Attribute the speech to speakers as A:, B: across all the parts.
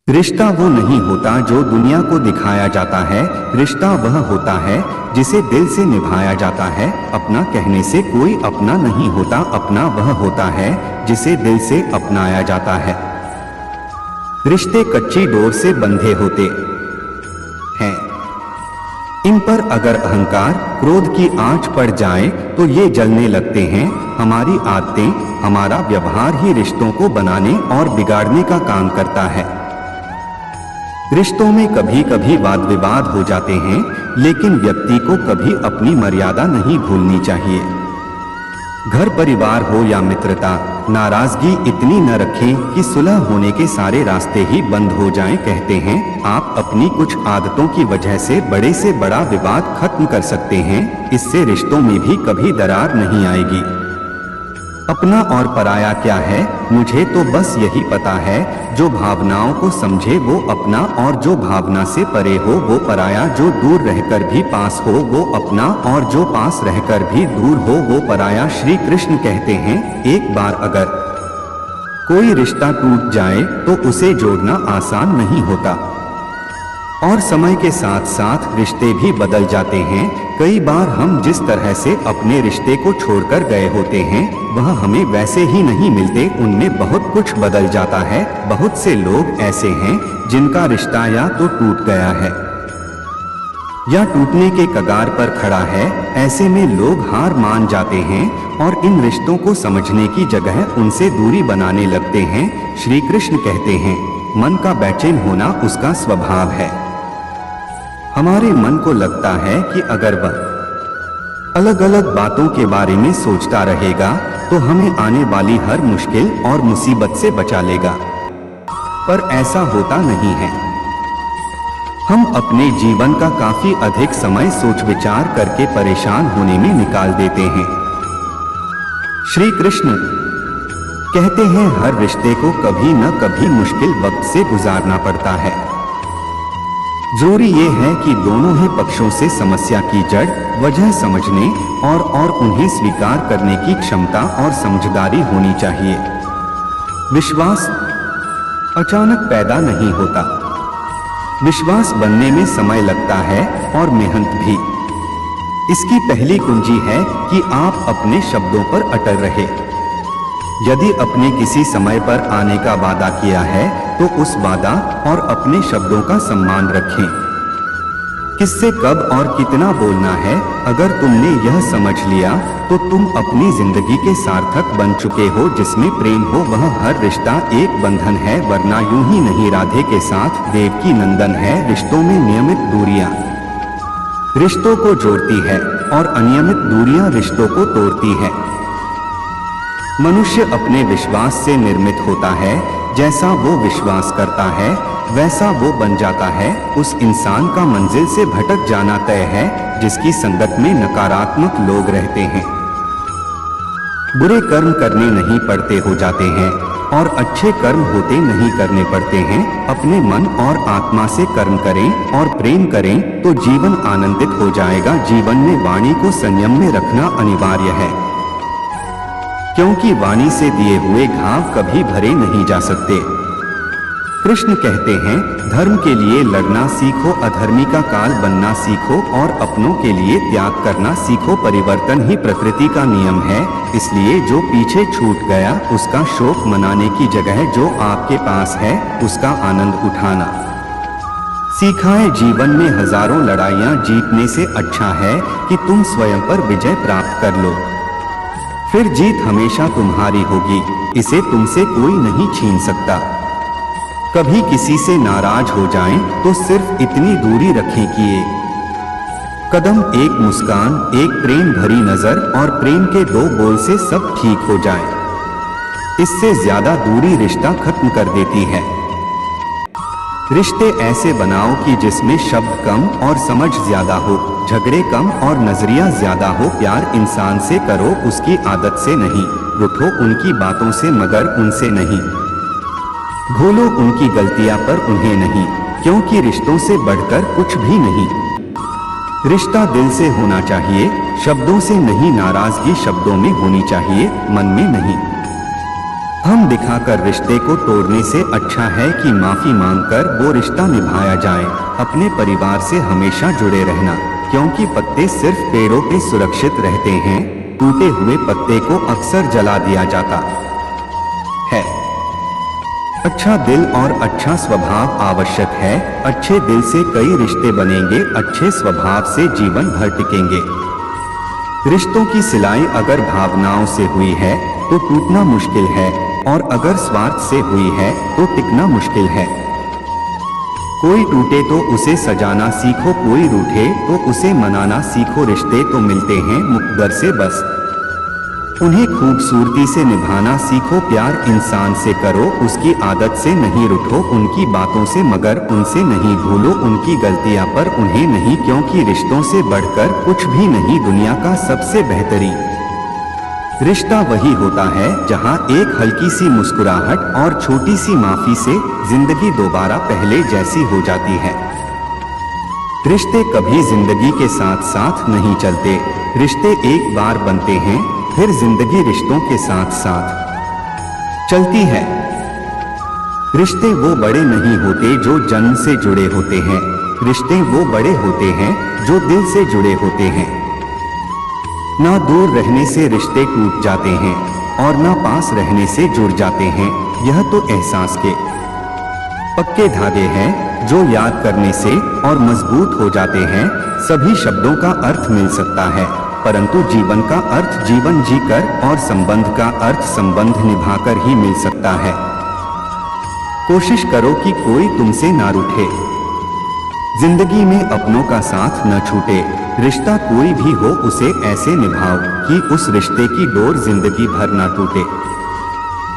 A: रिश्ता वो नहीं होता जो दुनिया को दिखाया जाता है। रिश्ता वह होता है जिसे दिल से निभाया जाता है। अपना कहने से कोई अपना नहीं होता, अपना वह होता है जिसे दिल से अपनाया जाता है। रिश्ते कच्ची डोर से बंधे होते हैं। इन पर अगर अहंकार, क्रोध की आंच पड़ जाए तो ये जलने लगते हैं। हमारी आदतें, हमारा व्यवहार ही रिश्तों को बनाने और बिगाड़ने का काम करता है। रिश्तों में कभी कभी वाद विवाद हो जाते हैं, लेकिन व्यक्ति को कभी अपनी मर्यादा नहीं भूलनी चाहिए। घर परिवार हो या मित्रता, नाराजगी इतनी न रखें कि सुलह होने के सारे रास्ते ही बंद हो जाएं। कहते हैं आप अपनी कुछ आदतों की वजह से बड़ा विवाद खत्म कर सकते हैं। इससे रिश्तों में भी कभी दरार नहीं आएगी। अपना और पराया क्या है, मुझे तो बस यही पता है। जो भावनाओं को समझे वो अपना, और जो भावना से परे हो वो पराया। जो दूर रहकर भी पास हो वो अपना, और जो पास रहकर भी दूर हो वो पराया। श्री कृष्ण कहते हैं एक बार अगर कोई रिश्ता टूट जाए तो उसे जोड़ना आसान नहीं होता, और समय के साथ साथ रिश्ते भी बदल जाते हैं। कई बार हम जिस तरह से अपने रिश्ते को छोड़कर गए होते हैं वह हमें वैसे ही नहीं मिलते, उनमें बहुत कुछ बदल जाता है। बहुत से लोग ऐसे हैं जिनका रिश्ता या तो टूट गया है या टूटने के कगार पर खड़ा है। ऐसे में लोग हार मान जाते हैं और इन रिश्तों को समझने की जगह उनसे दूरी बनाने लगते हैं। श्री कृष्ण कहते हैं मन का बेचैन होना उसका स्वभाव है। हमारे मन को लगता है कि अगर वह अलग अलग बातों के बारे में सोचता रहेगा तो हमें आने वाली हर मुश्किल और मुसीबत से बचा लेगा, पर ऐसा होता नहीं है। हम अपने जीवन का काफी अधिक समय सोच विचार करके परेशान होने में निकाल देते हैं। श्री कृष्ण कहते हैं हर रिश्ते को कभी न कभी मुश्किल वक्त से गुजारना पड़ता है। जरूरी ये है कि दोनों ही पक्षों से समस्या की जड़, वजह समझने और उन्हें स्वीकार करने की क्षमता और समझदारी होनी चाहिए। विश्वास अचानक पैदा नहीं होता। विश्वास बनने में समय लगता है और मेहनत भी। इसकी पहली कुंजी है कि आप अपने शब्दों पर अटल रहे। यदि अपने किसी समय पर आने का वादा किया है तो उस वादा और अपने शब्दों का सम्मान रखें। किससे कब और कितना बोलना है, अगर तुमने यह समझ लिया तो तुम अपनी जिंदगी के सार्थक बन चुके हो। जिसमें प्रेम हो वह हर रिश्ता एक बंधन है, वरना यूं ही नहीं राधे के साथ देवकी नंदन है। रिश्तों में नियमित दूरियां रिश्तों को जोड़ती है और अनियमित दूरियां रिश्तों को तोड़ती है। मनुष्य अपने विश्वास से निर्मित होता है। जैसा वो विश्वास करता है वैसा वो बन जाता है। उस इंसान का मंजिल से भटक जाना तय है जिसकी संगत में नकारात्मक लोग रहते हैं। बुरे कर्म करने नहीं पड़ते हो जाते हैं और अच्छे कर्म होते नहीं करने पड़ते हैं। अपने मन और आत्मा से कर्म करें और प्रेम करें तो जीवन आनंदित हो जाएगा। जीवन में वाणी को संयम में रखना अनिवार्य है, क्योंकि वाणी से दिए हुए घाव कभी भरे नहीं जा सकते। कृष्ण कहते हैं धर्म के लिए लड़ना सीखो, अधर्मी का काल बनना सीखो और अपनों के लिए त्याग करना सीखो। परिवर्तन ही प्रकृति का नियम है, इसलिए जो पीछे छूट गया उसका शोक मनाने की जगह जो आपके पास है उसका आनंद उठाना सिखाए। जीवन में हजारों लड़ाइयां जीतने से अच्छा है कि तुम स्वयं पर विजय प्राप्त कर लो, फिर जीत हमेशा तुम्हारी होगी। इसे तुमसे कोई नहीं छीन सकता। कभी किसी से नाराज हो जाएं तो सिर्फ इतनी दूरी रखें कि एक कदम, एक मुस्कान, एक प्रेम भरी नजर और प्रेम के दो बोल से सब ठीक हो जाए। इससे ज्यादा दूरी रिश्ता खत्म कर देती है। रिश्ते ऐसे बनाओ कि जिसमें शब्द कम और समझ ज्यादा हो, झगड़े कम और नजरिया ज्यादा हो। प्यार इंसान से करो, उसकी आदत से नहीं। रूठो उनकी बातों से मगर उनसे नहीं। भूलो उनकी गलतियां पर उन्हें नहीं, क्योंकि रिश्तों से बढ़कर कुछ भी नहीं। रिश्ता दिल से होना चाहिए, शब्दों से नहीं। नाराजगी शब्दों में होनी चाहिए, मन में नहीं। हम दिखाकर रिश्ते को तोड़ने से अच्छा है कि माफी मांगकर वो रिश्ता निभाया जाए। अपने परिवार से हमेशा जुड़े रहना, क्योंकि पत्ते सिर्फ पेड़ों पे सुरक्षित रहते हैं, टूटे हुए पत्ते को अक्सर जला दिया जाता है। अच्छा दिल और अच्छा स्वभाव आवश्यक है। अच्छे दिल से कई रिश्ते बनेंगे, अच्छे स्वभाव से जीवन भर टिकेंगे। रिश्तों की सिलाई अगर भावनाओं से हुई है तो टूटना मुश्किल है, और अगर स्वार्थ से हुई है तो टिकना मुश्किल है। कोई टूटे तो उसे सजाना सीखो, कोई रूठे तो उसे मनाना सीखो। रिश्ते तो मिलते हैं मुकद्दर से, बस उन्हें खूबसूरती से निभाना सीखो। प्यार इंसान से करो, उसकी आदत से नहीं रूठो, उनकी बातों से मगर उनसे नहीं भूलो, उनकी गलतियां पर उन्हें नहीं, क्योंकि रिश्तों से बढ़कर कुछ भी नहीं। दुनिया का सबसे बेहतरीन रिश्ता वही होता है जहां एक हल्की सी मुस्कुराहट और छोटी सी माफी से जिंदगी दोबारा पहले जैसी हो जाती है। रिश्ते कभी जिंदगी के साथ साथ नहीं चलते, रिश्ते एक बार बनते हैं, फिर जिंदगी रिश्तों के साथ साथ चलती है। रिश्ते वो बड़े नहीं होते जो जन्म से जुड़े होते हैं, रिश्ते वो बड़े होते हैं जो दिल से जुड़े होते हैं। ना दूर रहने से रिश्ते टूट जाते हैं और ना पास रहने से जुड़ जाते हैं। यह तो एहसास के पक्के धागे हैं जो याद करने से और मजबूत हो जाते हैं। सभी शब्दों का अर्थ मिल सकता है, परंतु जीवन का अर्थ जीवन जीकर और संबंध का अर्थ संबंध निभाकर ही मिल सकता है। कोशिश करो कि कोई तुमसे ना रूठे, जिंदगी में अपनों का साथ न छूटे। रिश्ता कोई भी हो उसे ऐसे निभाओ कि उस रिश्ते की डोर जिंदगी भर न टूटे।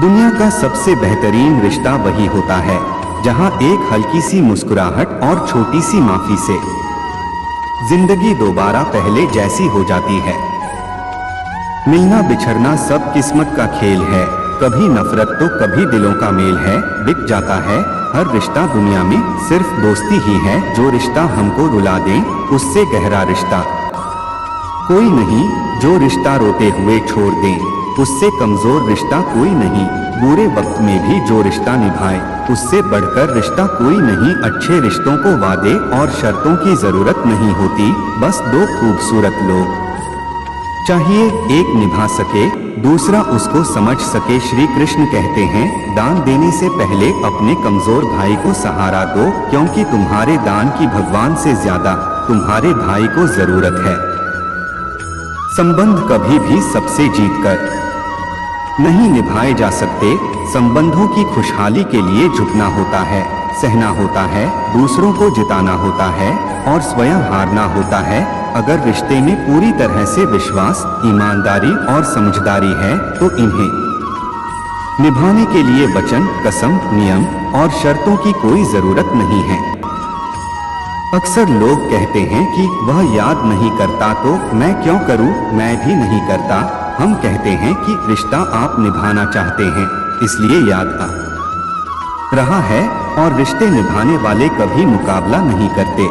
A: दुनिया का सबसे बेहतरीन रिश्ता वही होता है जहां एक हल्की सी मुस्कुराहट और छोटी सी माफी से जिंदगी दोबारा पहले जैसी हो जाती है। मिलना बिछड़ना सब किस्मत का खेल है, कभी नफरत तो कभी दिलों का मेल है। बिक जाता है हर रिश्ता दुनिया में, सिर्फ दोस्ती ही है जो रिश्ता हमको रुला दे, उससे गहरा रिश्ता कोई नहीं। जो रिश्ता रोते हुए छोड़ दे, उससे कमजोर रिश्ता कोई नहीं। बुरे वक्त में भी जो रिश्ता निभाए, उससे बढ़कर रिश्ता कोई नहीं। अच्छे रिश्तों को वादे और शर्तों की जरूरत नहीं होती, बस दो खूबसूरत लोग चाहिए, एक निभा सके दूसरा उसको समझ सके। श्री कृष्ण कहते हैं, दान देने से पहले अपने कमजोर भाई को सहारा दो, क्योंकि तुम्हारे दान की भगवान से ज्यादा तुम्हारे भाई को जरूरत है। संबंध कभी भी सबसे जीतकर नहीं निभाए जा सकते। संबंधों की खुशहाली के लिए झुकना होता है, सहना होता है, दूसरों को जिताना होता है और स्वयं हारना होता है। अगर रिश्ते में पूरी तरह से विश्वास, ईमानदारी और समझदारी है तो इन्हें निभाने के लिए वचन, कसम, नियम और शर्तों की कोई जरूरत नहीं है। अक्सर लोग कहते हैं कि वह याद नहीं करता तो मैं क्यों करूं, मैं भी नहीं करता। हम कहते हैं कि रिश्ता आप निभाना चाहते हैं इसलिए याद आ रहा है, और रिश्ते निभाने वाले कभी मुकाबला नहीं करते।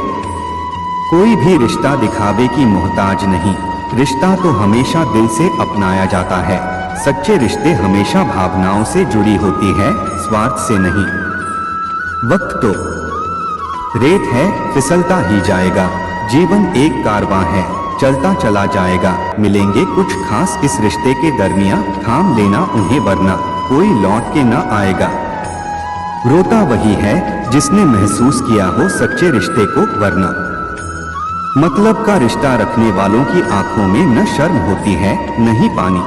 A: कोई भी रिश्ता दिखावे की मोहताज नहीं, रिश्ता तो हमेशा दिल से अपनाया जाता है। सच्चे रिश्ते हमेशा भावनाओं से जुड़ी होती है, स्वार्थ से नहीं। वक्त तो रेत है, फिसलता ही जाएगा। जीवन एक कारवां है, चलता चला जाएगा। मिलेंगे कुछ खास इस रिश्ते के दरमियां, थाम लेना उन्हें वरना कोई लौट के ना आएगा। रोता वही है जिसने महसूस किया हो सच्चे रिश्ते को, वरना मतलब का रिश्ता रखने वालों की आंखों में न शर्म होती है न ही पानी।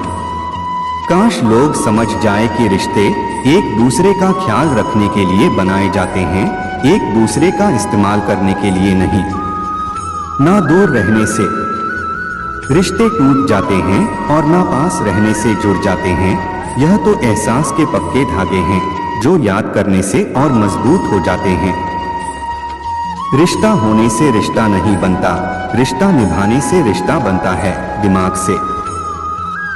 A: काश लोग समझ जाए कि रिश्ते एक दूसरे का ख्याल रखने के लिए बनाए जाते हैं, एक दूसरे का इस्तेमाल करने के लिए नहीं। ना दूर रहने से रिश्ते टूट जाते हैं और ना पास रहने से जुड़ जाते हैं। यह तो एहसास के पक्के धागे हैं जो याद करने से और मजबूत हो जाते हैं। रिश्ता होने से रिश्ता नहीं बनता, रिश्ता निभाने से रिश्ता बनता है। दिमाग से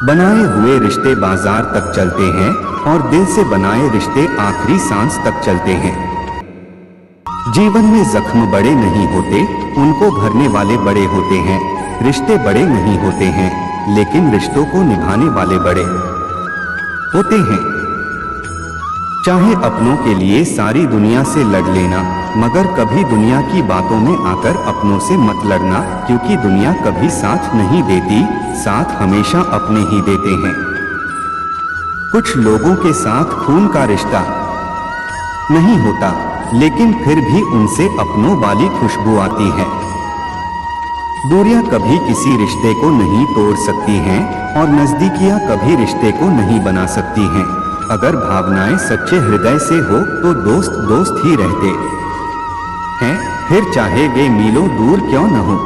A: बनाए हुए रिश्ते बाजार तक चलते हैं और दिल से बनाए रिश्ते आखिरी सांस तक चलते हैं। जीवन में जख्म बड़े नहीं होते, उनको भरने वाले बड़े होते हैं। रिश्ते बड़े नहीं होते हैं, लेकिन रिश्तों को निभाने वाले बड़े होते हैं। चाहे अपनों के लिए सारी दुनिया से लड़ लेना, मगर कभी दुनिया की बातों में आकर अपनों से मत लड़ना, क्योंकि दुनिया कभी साथ नहीं देती, साथ हमेशा अपने ही देते हैं। कुछ लोगों के साथ खून का रिश्ता नहीं होता, लेकिन फिर भी उनसे अपनों वाली खुशबू आती है। दूरियां कभी किसी रिश्ते को नहीं तोड़ सकती हैं और नजदीकियां कभी रिश्ते को नहीं बना सकती हैं। अगर भावनाएं सच्चे हृदय से हो तो दोस्त दोस्त ही रहते हैं, फिर चाहे वे मीलों दूर क्यों न हो।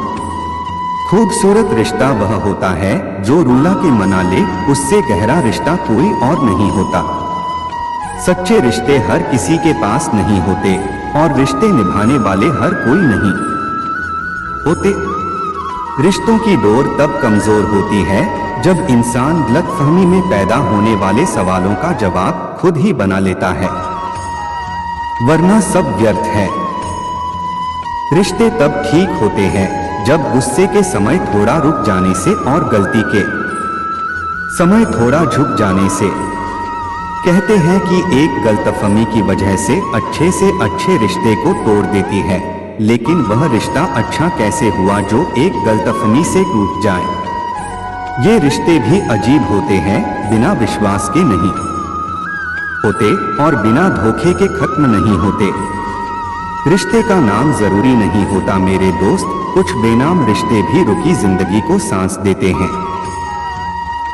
A: खूबसूरत रिश्ता वह होता है जो रूला के मना ले, उससे गहरा रिश्ता कोई और नहीं होता। सच्चे रिश्ते हर किसी के पास नहीं होते और रिश्ते निभाने वाले हर कोई नहीं होते। रिश्तों की डोर तब कमजोर होती है जब इंसान गलतफहमी में पैदा होने वाले सवालों का जवाब खुद ही बना लेता है, वरना सब व्यर्थ है। रिश्ते तब ठीक होते हैं जब गुस्से के समय थोड़ा रुक जाने से और गलती के समय थोड़ा झुक जाने से। कहते हैं कि एक गलतफहमी की वजह से अच्छे रिश्ते को तोड़ देती है, लेकिन वह रिश्ता अच्छा कैसे हुआ जो एक गलतफहमी से टूट जाए। ये रिश्ते भी अजीब होते हैं, बिना विश्वास के नहीं होते और बिना धोखे के खत्म नहीं होते। रिश्ते का नाम जरूरी नहीं होता मेरे दोस्त, कुछ बेनाम रिश्ते भी रुकी जिंदगी को सांस देते हैं।